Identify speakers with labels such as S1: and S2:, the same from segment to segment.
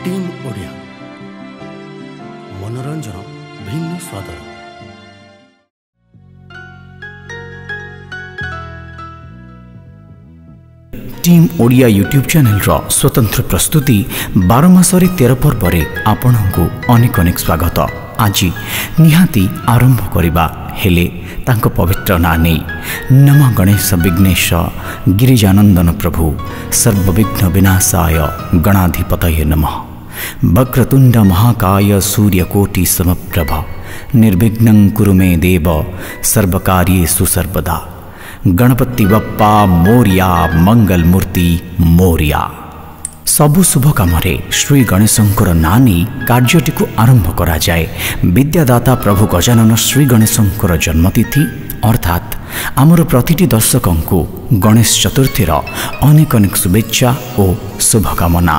S1: Team Odia मनोरंजन भिन्न स्वादर
S2: team Odia YouTube channel रो स्वतंत्र प्रस्तुति 12 मासरे 13 पर्व आपणको अनेक अनेक स्वागत। आज निहाती आरंभ करिबा हेले तांको पवित्र ना नै नम गणेश विघ्नेश गिरिजानंदन प्रभु सर्वविघ्न विनाशाय गणाधिपतये नमः। वक्रतुंड महाकाय सूर्यकोटि समप्रभ निर्विघ्नं कुरु मे देव सर्वकार्येषु सर्वदा। गणपति बप्पा मोरिया मंगल मूर्ति मोरिया। सबु शुभ कामरे श्री गणेशंकर ना नहीं कार्यटी को आरंभ करा जाए। विद्यादाता प्रभु गजानन श्री गणेशंकर जन्मतिथि अर्थात आमर प्रतिटी दर्शकों को गणेश चतुर्थीर अनेक अनेक शुभेच्छा और शुभकामना।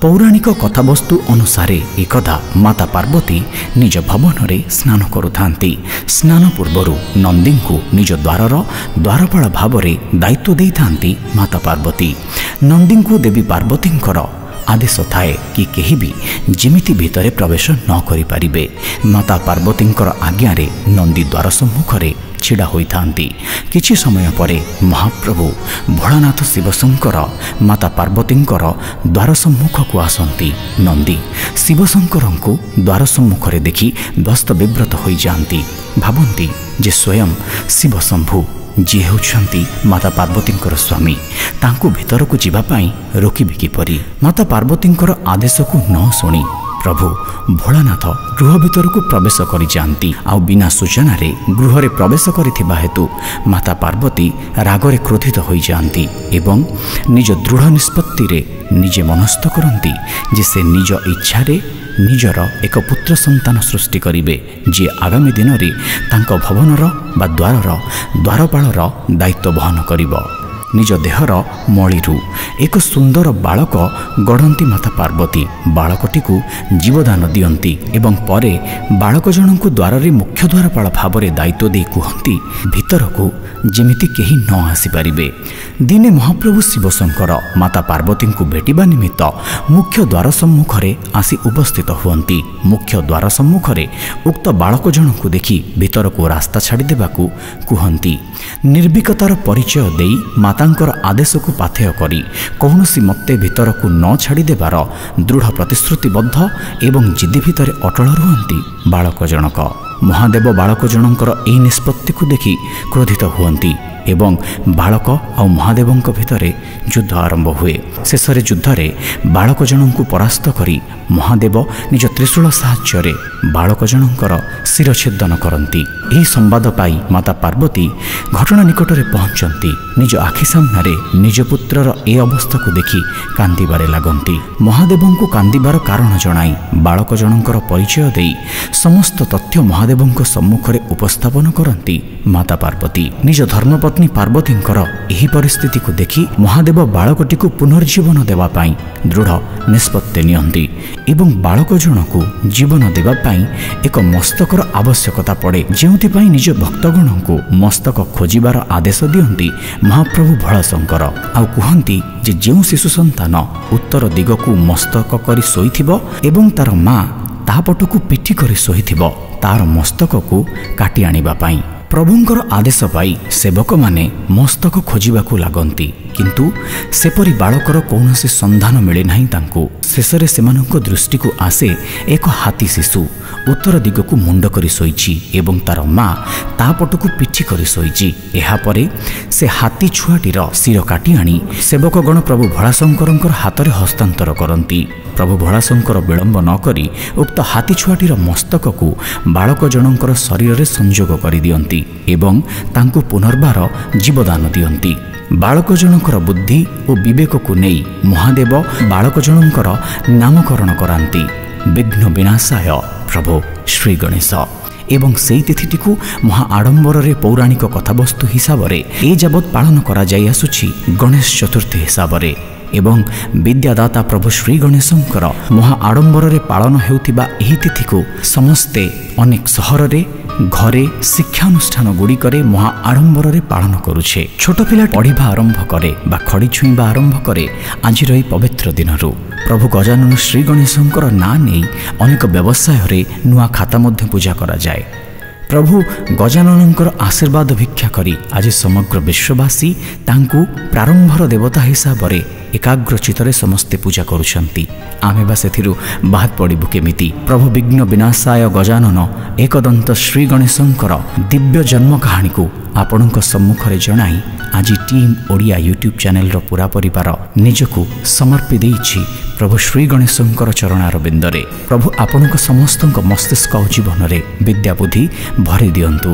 S2: पौराणिक कथावस्तु अनुसारे एकदा माता पार्वती निज भवन रे स्नान करुथांती। स्नान पूर्वरु नंदी को निज द्वारर द्वारपाल भाव में दायित्व देइथांती माता पार्वती। नंदी को देवी पार्वतींकर आदेश थाए कि केही भी जिमिति भितरे प्रवेश न करि पारिबे। माता पार्वतींकर आज्ञा रे नंदी द्वार सम्मुख रे छिड़ा होइथांती। किछि समय परे महाप्रभु भोलानाथ शिवशंकर माता पार्वतींकर द्वार सम्मुख को आसंती। नंदी शिवशंकर को द्वार सम्मुख रे देखि व्यस्त विव्रत होई जांती। भाबंती जे स्वयं शिव शंभु जी होउछंती माता पार्वतींकर स्वामी तांको भीतर को जीवा पाई रोकिबे किपरि। माता पार्वतींकर आदेश को न सुनी प्रभु भोलानाथ गृह भीतर को प्रवेश करि जांती। आ बिना सूचना रे गृह रे प्रवेश करिथिबा हेतु माता पार्वती रागरे क्रोधित होई जांती एवं निज दृढ़ निष्पत्ति रे निजे मनस्थ करंती जे से निज इच्छा रे निजर एक पुत्र संतान सृष्टि करिवे जे आगामी दिन रे तांको भवनर बा द्वारर द्वारपालर दायित्व वहन करिवो। निज देहर मळीरू एक सुंदर बालक गढ़ती माता पार्वती बालकटी को जीवदान दियंती एवं परे बालक जन को द्वार रे मुख्य द्वारपाल भाव में दायित्व दे कहती भीतर को जेमिति केही न आसी पारिबे। दिने महाप्रभु शिवशंकर माता पार्वती को भेटिबा निमित्त मुख्य द्वार सम्मुख रे आसी उपस्थित हुअंती। मुख्य द्वार सम्मुख रे उक्त बालक जन को देखि भीतर को रास्ता छाड़ी देबाकू कहंती। निर्भीकतार परिचय देई मातांकर आदेश को पाथेय करी कौनसी मते भीतर को न छाड़ी देबार दृढ़ प्रतिश्रुतिबद्ध एवं जिद्दी भितर अटल रुहंती बालक जनक। महादेव बालक जनकर एही निष्पत्ति को देखि क्रोधित हुअंती एवं बालक आ महादेवंक भितरे युद्ध आरंभ हुए। शेषरे युद्धरे बालक जनों को परास्त करी महादेव निज त्रिशूल साहाय्य बालक जनकर शिरछेदन करती। यही संवाद पाई माता पार्वती घटना निकट में पहुंचती। निज आखि सामने निज पुत्रर ए अवस्था को देखि कांदिबारे लागंती। महादेव को कांदिबार कारण जणाई बालक जनकर परिचय देई समस्त तथ्य महादेवंक सम्मुख रे उपस्थापन करती माता पार्वती। निज धर्मपत्नी पार्वतींकर एही परिस्थिति को देखि महादेव बालकटी को पुनर्जीवन देवा पाई दृढ़ निष्पत्ति नियंती एवं बालक जन को जीवन देवा पाई एक मस्तकर आवश्यकता पड़े जेउथि पाई निज भक्तगण को मस्तक खोजिबार आदेश दियंती महाप्रभु भोलाशंकर। आ कहंती जे जेउ शिशु संतान उत्तर दिग को मस्तक करी सोईथिबो एवं तार मां तापट को पिठी करी सोईथिबो तार मस्तक को काटी आनिबा पाई। प्रभुंकर आदेश पाई सेवक माने मस्तक खोजिबाकू लागंती किंतु सेपरी बालकर कौनसी संधान मिले नहीं तांको। शेषरे सेमानंक दृष्टि को आसे एक हाथी शिशु उत्तर दिग को मुंड करी सोईची एवं तार मां तापट को पिठी करी सोईची। एहा परे से हाथी छुआटीर शिर काटी आनी सेवकगण प्रभु भोलाशंकरंकर हाथ में हस्तांतर करती। प्रभु भोलाशंकर विलंब न करी उक्त हाथी छुआटीर मस्तक को बालक जनकर शरीर रे संयोग करि दियंती एवं तांको पुनर्बार जीवदान दियंती। बालक जनकर बुद्धि और विवेक को नहीं महादेव बालक जनकर नामकरण करांती विघ्न विनाशाय प्रभु श्री गणेश। एवं से तिथिटी को महा आडंबर रे पौराणिक कथावस्तु हिसाब रे ए जाबत पालन करा जाय आसुछि गणेश चतुर्थी हिसाब रे एवं विद्यादाता प्रभु श्री गणेशंकर महा आडंबर रे पालन हेउथिबा एही तिथि को समस्ते अनेक सहर रे ଘରେ ଶିକ୍ଷାନୁଷ୍ଠାନ ଗୁଡ଼ିକରେ ମହା ଆଡ଼ମ୍ବରରେ ପାଳନ କରୁଛେ। ଛୋଟ ପିଲା ପଢ଼ିବା ଆରମ୍ଭ କରେ ବା ଖଡ଼ି ଛୁଇଁବା ଆରମ୍ଭ କରେ ଆଜିର ଏହି ପବିତ୍ର ଦିନରୁ। ପ୍ରଭୁ ଗଜାନନ ଶ୍ରୀ ଗଣେଶଙ୍କର ନାଁ ନେଇ ଅନେକ ବ୍ୟବସାୟରେ ନୂଆ ଖାତା ମଧ୍ୟ ପୂଜା କରାଯାଏ। ପ୍ରଭୁ ଗଜାନନଙ୍କର ଆଶୀର୍ବାଦ ଭିକ୍ଷା କରି ଆଜି ସମଗ୍ର ବିଶ୍ୱବାସୀ ତାଙ୍କୁ ପ୍ରାରମ୍ଭର ଦେବତା ହିସାବରେ ଏକାଗ୍ର ଚିତ୍ତରେ ସମସ୍ତେ ପୂଜା କରୁଛନ୍ତି। ଆମେ ବା ସେଥିରୁ ବାଦ ପଡ଼ିବୁ କେମିତି? ପ୍ରଭୁ ବିଘ୍ନ ବିନାଶାୟ ଗଜାନନ ଏକଦନ୍ତ ଶ୍ରୀ ଗଣେଶଙ୍କର ଦିବ୍ୟ ଜନ୍ମ କାହାଣୀକୁ ଆପଣଙ୍କ ସମ୍ମୁଖରେ ଜଣାଇ ଆଜି ଟିମ୍ ଓଡ଼ିଆ ୟୁଟ୍ୟୁବ୍ ଚ୍ୟାନେଲର ପୁରା ପରିବାର ନିଜକୁ ସମର୍ପି ଦେଇଛି ପ୍ରଭୁ ଶ୍ରୀ ଗଣେଶଙ୍କର ଚରଣାରବିନ୍ଦରେ। ପ୍ରଭୁ ଆପଣଙ୍କ ସମସ୍ତଙ୍କ ମସ୍ତିଷ୍କ ଓ ଜୀବନରେ ବିଦ୍ୟାବୁଦ୍ଧି ଭରି ଦିଅନ୍ତୁ।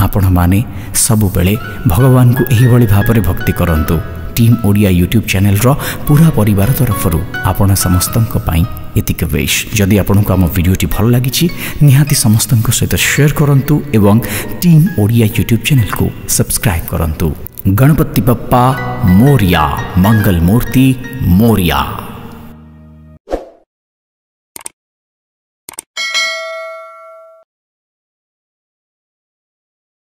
S2: ଆପଣମାନେ ସବୁବେଳେ ଭଗବାନଙ୍କୁ ଏହିଭଳି ଭାବରେ ଭକ୍ତି କରନ୍ତୁ। ଟିମ୍ ଓଡ଼ିଆ ୟୁଟ୍ୟୁବ୍ ଚ୍ୟାନେଲର ପୁରା ପରିବାର ତରଫରୁ ଆପଣ ସମସ୍ତଙ୍କ ପାଇଁ ଏତିକି ବେଶ। ଯଦି ଆପଣଙ୍କୁ ଆମ ଭିଡ଼ିଓଟି ଭଲ ଲାଗିଛି ନିହାତି ସମସ୍ତଙ୍କ ସହିତ ସେୟାର କରନ୍ତୁ ଏବଂ ଟିମ୍ ଓଡ଼ିଆ ୟୁଟ୍ୟୁବ୍ ଚ୍ୟାନେଲକୁ ସବସ୍କ୍ରାଇବ୍ କରନ୍ତୁ। ଗଣପତି ବପ୍ପା ମୋରିୟା, ମଙ୍ଗଳ ମୂର୍ତ୍ତି ମୋରିୟା।